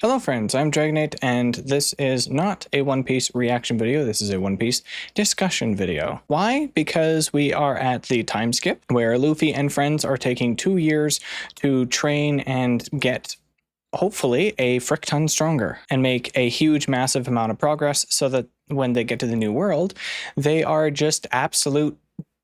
Hello friends, I'm DragoNate, and this is not a One Piece reaction video, this is a One Piece discussion video. Why? Because we are at the time skip, where Luffy and friends are taking 2 years to train and get, hopefully, a frick ton stronger, and make a huge, massive amount of progress, so that when they get to the new world, they are just absolute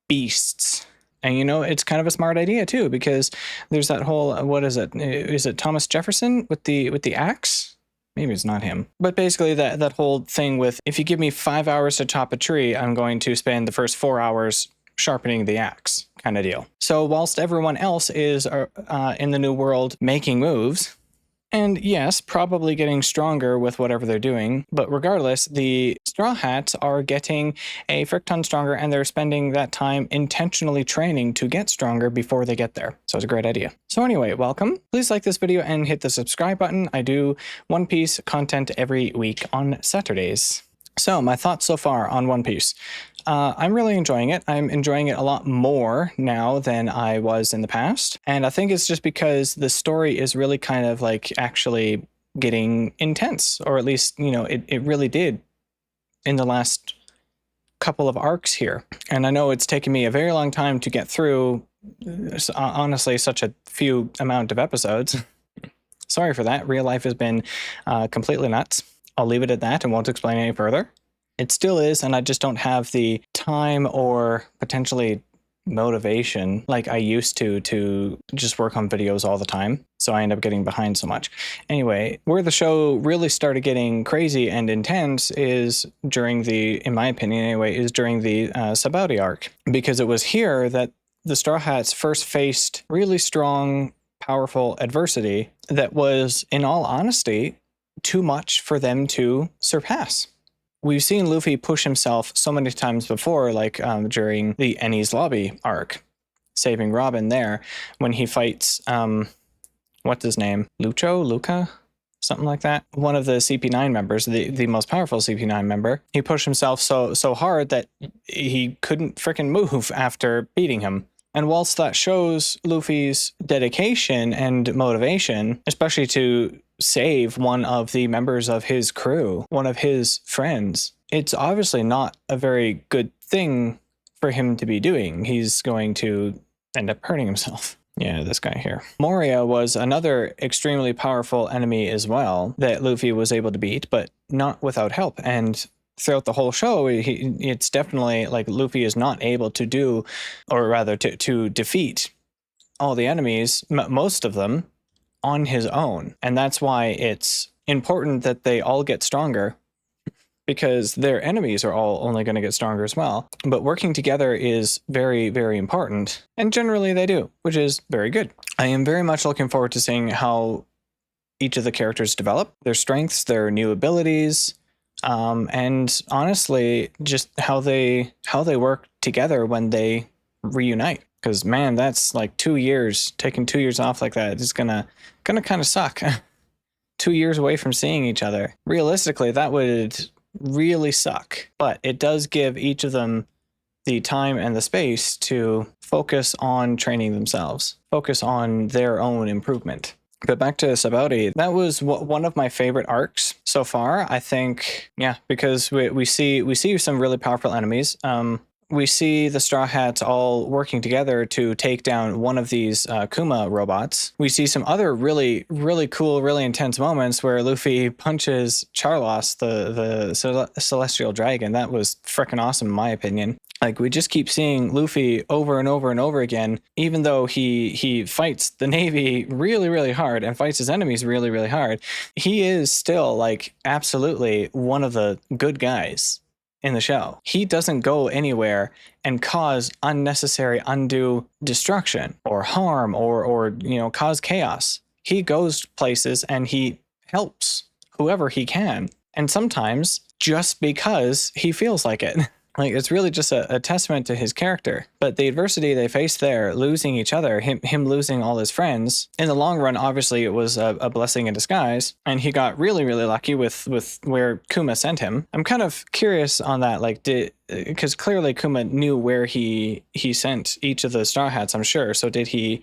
beasts. And you know, it's kind of a smart idea too, because there's that whole, what is it? Is it Thomas Jefferson with the axe? Maybe it's not him. But basically that whole thing with, if you give me 5 hours to chop a tree, I'm going to spend the first 4 hours sharpening the axe kind of deal. So whilst everyone else is in the new world making moves, and yes, probably getting stronger with whatever they're doing, but regardless, the Strawhats are getting a frick ton stronger, and they're spending that time intentionally training to get stronger before they get there. So it's a great idea. So anyway, welcome. Please like this video and hit the subscribe button. I do One Piece content every week on Saturdays. So my thoughts so far on One Piece. I'm really enjoying it. I'm enjoying it a lot more now than I was in the past. And I think it's just because the story is really kind of like actually getting intense, or at least, you know, it really did in the last couple of arcs here. And I know it's taken me a very long time to get through, honestly, such a few amount of episodes. Sorry for that. Real life has been completely nuts. I'll leave it at that and won't explain any further. It still is, and I just don't have the time or potentially motivation like I used to just work on videos all the time. So I end up getting behind so much. Anyway, where the show really started getting crazy and intense is during the, in my opinion anyway, is during the Sabaody arc. Because it was here that the Straw Hats first faced really strong, powerful adversity that was, in all honesty, too much for them to surpass. We've seen Luffy push himself so many times before, like during the Enies Lobby arc, saving Robin there, when he fights, what's his name? Luca? Something like that. One of the CP9 members, the most powerful CP9 member. He pushed himself so hard that he couldn't frickin' move after beating him. And whilst that shows Luffy's dedication and motivation, especially to save one of the members of his crew, one of his friends, it's obviously not a very good thing for him to be doing. He's going to end up hurting himself. Yeah, this guy here. Moria was another extremely powerful enemy as well that Luffy was able to beat, but not without help. And throughout the whole show, it's definitely like Luffy is not able to do, or rather to defeat all the enemies, most of them, on his own. And that's why it's important that they all get stronger, because their enemies are all only going to get stronger as well. But working together is very, very important. And generally they do, which is very good. I am very much looking forward to seeing how each of the characters develop, their strengths, their new abilities, and honestly, just how they work together when they reunite. Because man, that's like 2 years. Taking 2 years off like that is gonna kind of suck. 2 years away from seeing each other. Realistically, that would really suck. But it does give each of them the time and the space to focus on training themselves, focus on their own improvement. But back to Sabaody, that was one of my favorite arcs so far, I think. Yeah, because we see some really powerful enemies. We see the Straw Hats all working together to take down one of these Kuma robots. We see some other really, really cool, really intense moments where Luffy punches Charlos, the celestial dragon. That was freaking awesome, in my opinion. Like, we just keep seeing Luffy over and over and over again, even though he fights the Navy really, really hard and fights his enemies really, really hard. He is still, like, absolutely one of the good guys in the show. He doesn't go anywhere and cause unnecessary, undue destruction or harm or you know, cause chaos. He goes places and he helps whoever he can. And sometimes just because he feels like it. Like, it's really just a testament to his character. But the adversity they faced there, losing each other, him losing all his friends, in the long run, obviously it was a blessing in disguise. And he got really, really lucky with where Kuma sent him. I'm kind of curious on that, like, because clearly Kuma knew where he sent each of the Straw Hats, I'm sure. So did he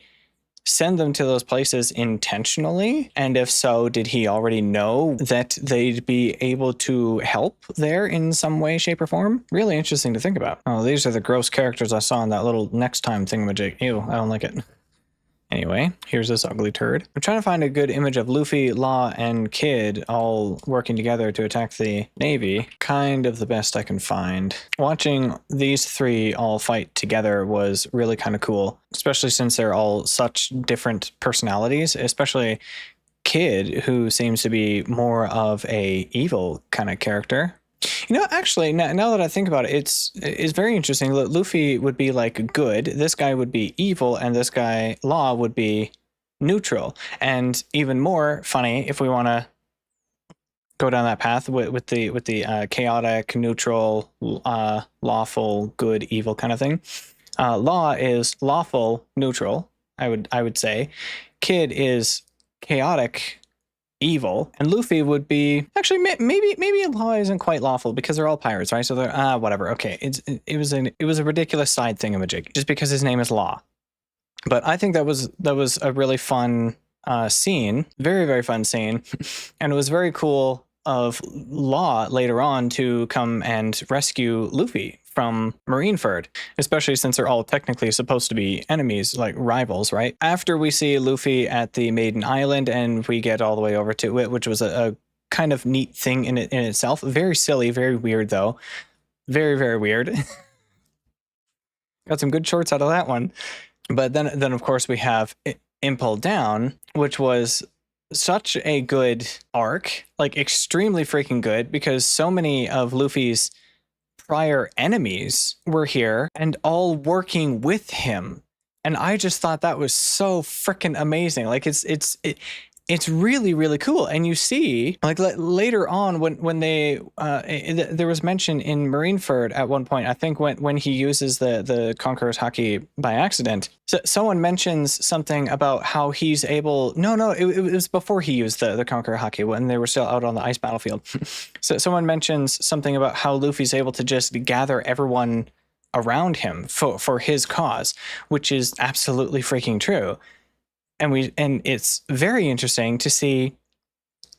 send them to those places intentionally? And if so, did he already know that they'd be able to help there in some way, shape, or form? Really interesting to think about. Oh, these are the gross characters I saw in that little next time thingamajig. Ew, I don't like it. Anyway, here's this ugly turd. I'm trying to find a good image of Luffy, Law, and Kid all working together to attack the Navy. Kind of the best I can find. Watching these three all fight together was really kind of cool, especially since they're all such different personalities, especially Kid, who seems to be more of a evil kind of character. You know, actually, now that I think about it, it's very interesting. Luffy would be like good, this guy would be evil, and this guy, Law, would be neutral. And even more funny, if we want to go down that path with the chaotic, neutral, lawful, good, evil kind of thing. Law is lawful, neutral, I would say. Kid is chaotic, evil, and Luffy would be actually maybe Law isn't quite lawful because they're all pirates, right? So they're whatever. Okay, it was a ridiculous side thingamajig just because his name is Law. But I think that was a really fun scene, very fun scene, and it was very cool of Law later on to come and rescue Luffy from Marineford, especially since they're all technically supposed to be enemies, like rivals, right? After we see Luffy at the Maiden Island and we get all the way over to it, which was a kind of neat thing in itself. Very silly, very weird though. Very weird. Got some good shorts out of that one. But then of course we have Impel Down, which was such a good arc, like extremely freaking good, because so many of Luffy's prior enemies were here and all working with him, and I just thought that was so freaking amazing. Like it's really cool. And you see, like later on when they there was mention in Marineford at one point, I think when he uses the Conqueror's Haki by accident, so someone mentions something about how he's able. No, it was before he used the Conqueror Haki, when they were still out on the ice battlefield. So someone mentions something about how Luffy's able to just gather everyone around him for his cause, which is absolutely freaking true. And it's very interesting to see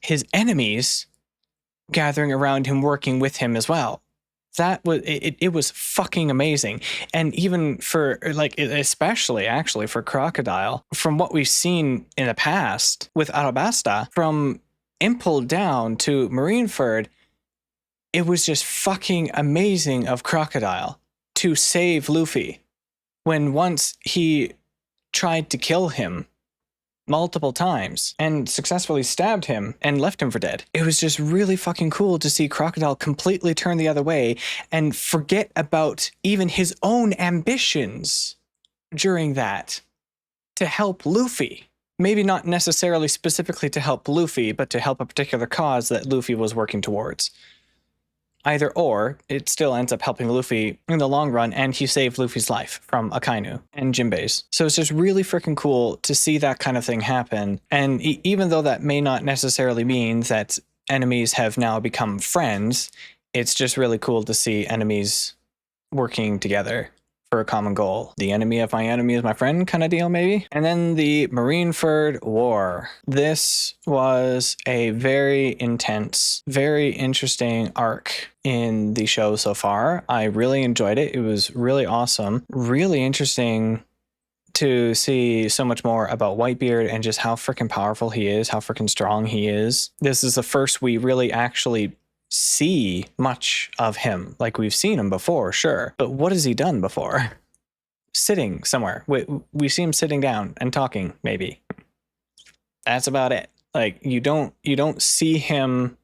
his enemies gathering around him, working with him as well. That was it was fucking amazing. And even for, like, especially actually for Crocodile, from what we've seen in the past with Alabasta, from Impel Down to Marineford, it was just fucking amazing of Crocodile to save Luffy when once he tried to kill him multiple times and successfully stabbed him and left him for dead. It was just really fucking cool to see Crocodile completely turn the other way and forget about even his own ambitions during that to help Luffy. Maybe not necessarily specifically to help Luffy, but to help a particular cause that Luffy was working towards. Either or, it still ends up helping Luffy in the long run, and he saved Luffy's life from Akainu and Jinbei's. So it's just really freaking cool to see that kind of thing happen. And even though that may not necessarily mean that enemies have now become friends, it's just really cool to see enemies working together for a common goal. The enemy of my enemy is my friend kind of deal, maybe. And then the Marineford War. This was a very intense, very interesting arc in the show so far. I really enjoyed it. It was really awesome. Really interesting to see so much more about Whitebeard and just how freaking powerful he is, how freaking strong he is. This is the first we really actually see much of him. Like, we've seen him before, sure, but what has he done before? Sitting somewhere. We see him sitting down and talking, maybe. That's about it. Like, you don't see him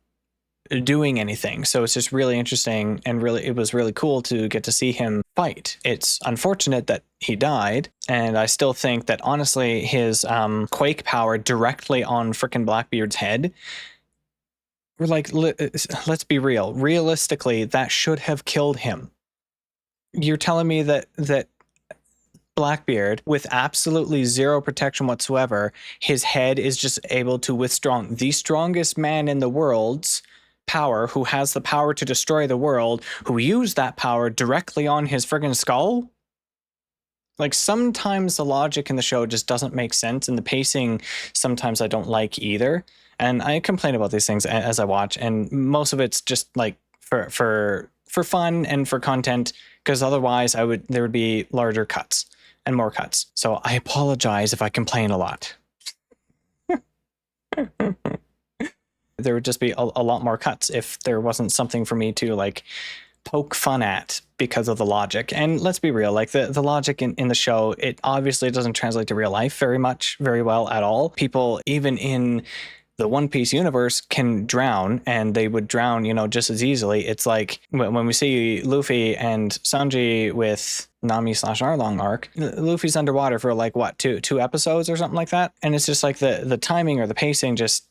doing anything. So it's just really interesting, and it was really cool to get to see him fight. It's unfortunate that he died, and I still think that honestly his quake power directly on frickin' Blackbeard's head, we're like, let's be real. Realistically, that should have killed him. You're telling me that Blackbeard, with absolutely zero protection whatsoever, his head is just able to withstand the strongest man in the world's power, who has the power to destroy the world, who used that power directly on his friggin' skull? Like, sometimes the logic in the show just doesn't make sense, and the pacing sometimes I don't like either. And I complain about these things as I watch, and most of it's just like for fun and for content, because otherwise there would be larger cuts and more cuts. So I apologize if I complain a lot. There would just be a lot more cuts if there wasn't something for me to like poke fun at because of the logic. And let's be real, like the logic in the show, it obviously doesn't translate to real life very well at all. People, even in the One Piece universe, can drown, and they would drown, you know, just as easily. It's like when we see Luffy and Sanji with Nami/Arlong arc, Luffy's underwater for like what, two episodes or something like that, and it's just like the timing or the pacing just,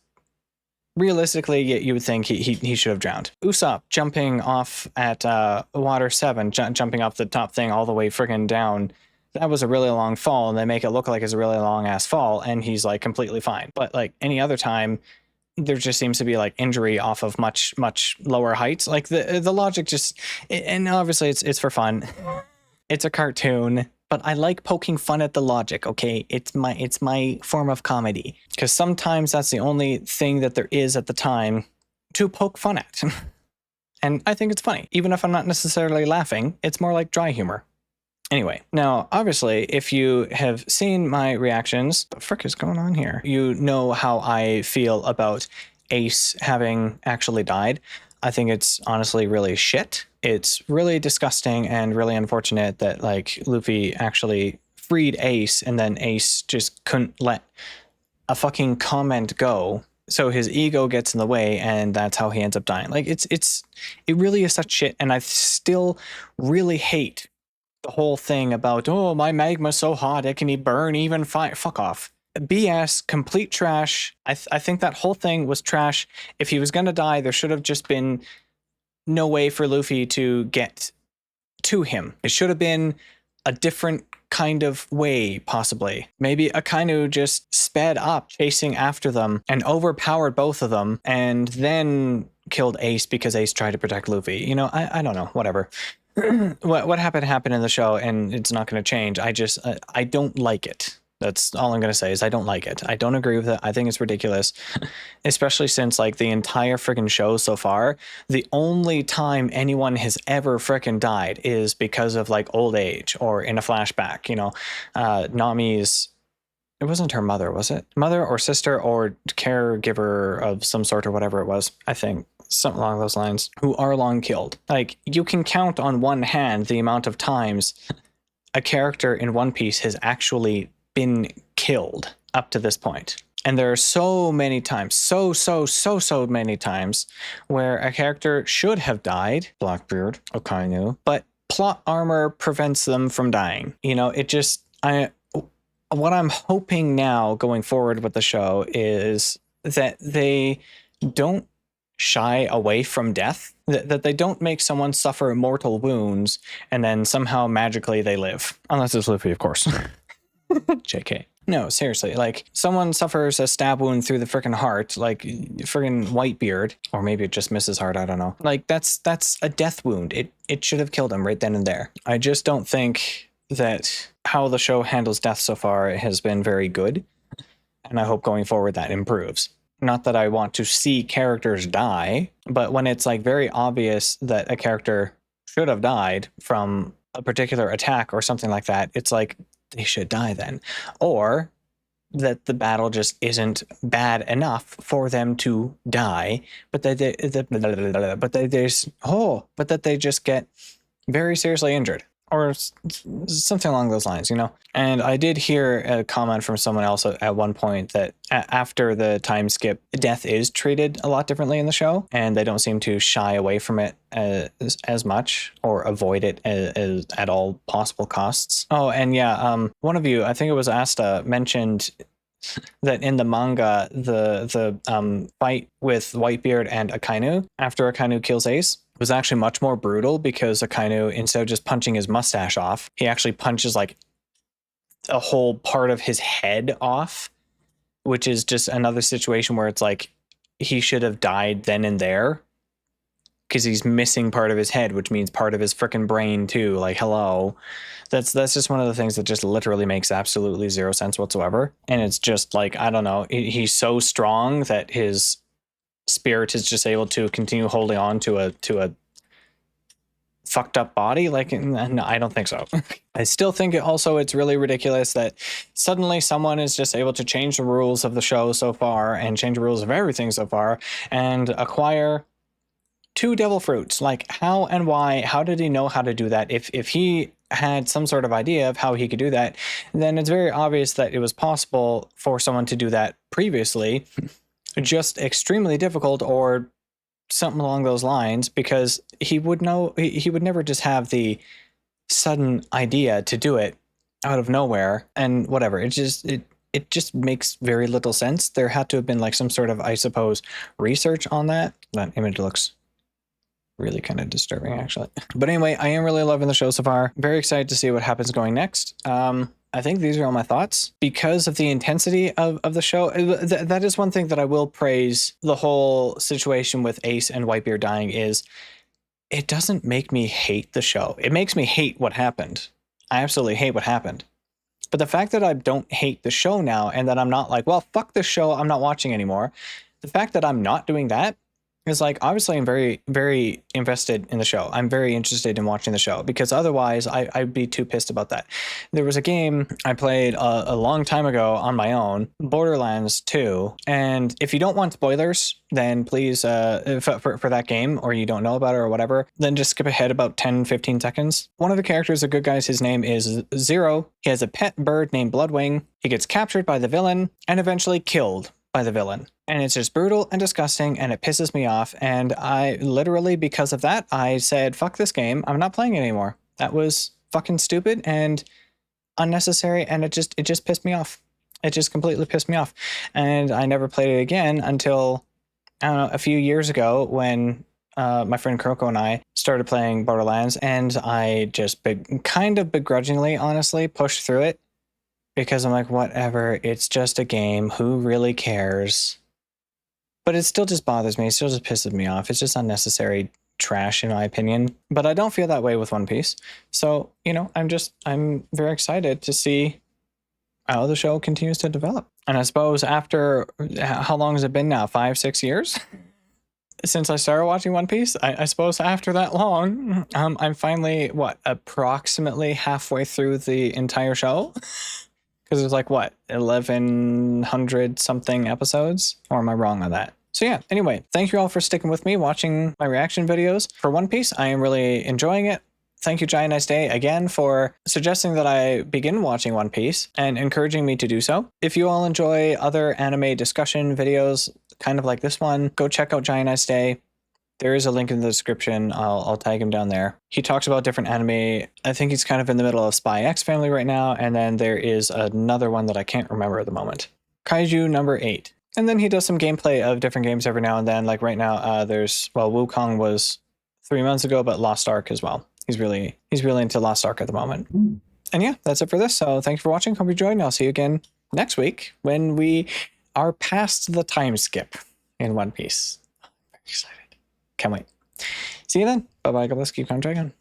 realistically, you would think he should have drowned. Usopp jumping off at water 7, jumping off the top thing all the way friggin' down. That was a really long fall, and they make it look like it's a really long ass fall, and he's like completely fine. But like any other time, there just seems to be like injury off of much lower heights. Like the logic just, and obviously it's for fun. It's a cartoon. But I like poking fun at the logic, okay? It's my form of comedy. Because sometimes that's the only thing that there is at the time to poke fun at. And I think it's funny. Even if I'm not necessarily laughing, it's more like dry humor. Anyway, now, obviously, if you have seen my reactions, what the frick is going on here? You know how I feel about Ace having actually died. I think it's honestly really shit. It's really disgusting and really unfortunate that like Luffy actually freed Ace, and then Ace just couldn't let a fucking comment go. So his ego gets in the way, and that's how he ends up dying. Like it really is such shit. And I still really hate the whole thing about, oh, my magma's so hot it can burn even fire. Fuck off. BS, complete trash. I think that whole thing was trash. If he was gonna die, there should have just been no way for Luffy to get to him. It should have been a different kind of way, possibly. Maybe Akainu just sped up chasing after them and overpowered both of them, and then killed Ace because Ace tried to protect Luffy. You know, I don't know, whatever. What happened in the show, and it's not going to change. I don't like it. That's all I'm going to say, is I don't like it. I don't agree with it. I think it's ridiculous, especially since like the entire freaking show so far, the only time anyone has ever freaking died is because of like old age or in a flashback. You know, Nami's, it wasn't her mother, was it? Mother or sister or caregiver of some sort or whatever it was, I think. Something along those lines, who Arlong killed. Like, you can count on one hand the amount of times a character in One Piece has actually been killed up to this point. And there are so many times, so many times where a character should have died, Blackbeard, Akainu, but plot armor prevents them from dying. You know, it just, what I'm hoping now going forward with the show is that they don't shy away from death, that they don't make someone suffer mortal wounds and then somehow magically they live. Unless it's Luffy, of course. JK. No, seriously, like someone suffers a stab wound through the freaking heart, like freaking Whitebeard, or maybe it just misses heart, I don't know. Like that's a death wound. It should have killed him right then and there. I just don't think that how the show handles death so far has been very good, and I hope going forward that improves. Not that I want to see characters die, but when it's like very obvious that a character should have died from a particular attack or something like that, it's like they should die then. Or that the battle just isn't bad enough for them to die, but that they just get very seriously injured. Or something along those lines, you know? And I did hear a comment from someone else at one point that after the time skip, death is treated a lot differently in the show, and they don't seem to shy away from it as much or avoid it at all possible costs. Oh, and yeah, one of you, I think it was Asta, mentioned that in the manga, the fight with Whitebeard and Akainu, after Akainu kills Ace, was actually much more brutal, because Akainu, instead of just punching his mustache off, he actually punches like a whole part of his head off, which is just another situation where it's like he should have died then and there. because he's missing part of his head, which means part of his frickin' brain too. Like, hello. That's just one of the things that just literally makes absolutely zero sense whatsoever. And it's just like, I don't know, he's so strong that his spirit is just able to continue holding on to a fucked up body. Like, no, I don't think so. I still think it's really ridiculous that suddenly someone is just able to change the rules of the show so far and change the rules of everything so far and acquire 2 devil fruits. Like, how and why? How did he know how to do that? If he had some sort of idea of how he could do that, then it's very obvious that it was possible for someone to do that previously. Just extremely difficult or something along those lines, because he would know. He would never just have the sudden idea to do it out of nowhere and whatever. It just makes very little sense. There had to have been like some sort of, I suppose, research on that. That image looks really kind of disturbing, actually. But anyway, I am really loving the show so far. Very excited to see what happens going next. I think these are all my thoughts. Because of the intensity of the show, that is one thing that I will praise the whole situation with Ace and Whitebeard dying is it doesn't make me hate the show. It makes me hate what happened. I absolutely hate what happened. But the fact that I don't hate the show now and that I'm not like, well, fuck this show, I'm not watching anymore. The fact that I'm not doing that is like, obviously I'm very, very invested in the show. I'm very interested in watching the show, because otherwise I'd be too pissed about that. There was a game I played a long time ago on my own, Borderlands 2. And if you don't want spoilers, then please, for that game, or you don't know about it or whatever, then just skip ahead about 10, 15 seconds. One of the characters, the good guys, his name is Zero. He has a pet bird named Bloodwing. He gets captured by the villain and eventually killed by the villain. And it's just brutal and disgusting, and it pisses me off. And I literally, because of that, I said, fuck this game. I'm not playing it anymore. That was fucking stupid and unnecessary, and it just pissed me off. It just completely pissed me off. And I never played it again until, I don't know, a few years ago when my friend Croco and I started playing Borderlands, and I just kind of begrudgingly, honestly, pushed through it. Because I'm like, whatever, it's just a game. Who really cares? But it still just bothers me. It still just pisses me off. It's just unnecessary trash, in my opinion. But I don't feel that way with One Piece. So, you know, I'm very excited to see how the show continues to develop. And I suppose after, how long has it been now? 5, 6 years? Since I started watching One Piece? I suppose after that long, I'm finally, approximately halfway through the entire show? Because there's like, 1,100 something episodes? Or am I wrong on that? So yeah, anyway, thank you all for sticking with me, watching my reaction videos for One Piece. I am really enjoying it. Thank you, Giant Nice Day, again for suggesting that I begin watching One Piece and encouraging me to do so. If you all enjoy other anime discussion videos, kind of like this one, go check out Giant Nice Day. There is a link in the description. I'll tag him down there. He talks about different anime. I think he's kind of in the middle of Spy X Family right now. And then there is another one that I can't remember at the moment. Kaiju number 8. And then he does some gameplay of different games every now and then. Like right now, there's, Wukong was 3 months ago, but Lost Ark as well. He's really into Lost Ark at the moment. And yeah, that's it for this. So thank you for watching. Hope you enjoyed. And I'll see you again next week when we are past the time skip in One Piece. I'm very excited. Can't wait. See you then. Bye-bye. God bless. Keep on dragon.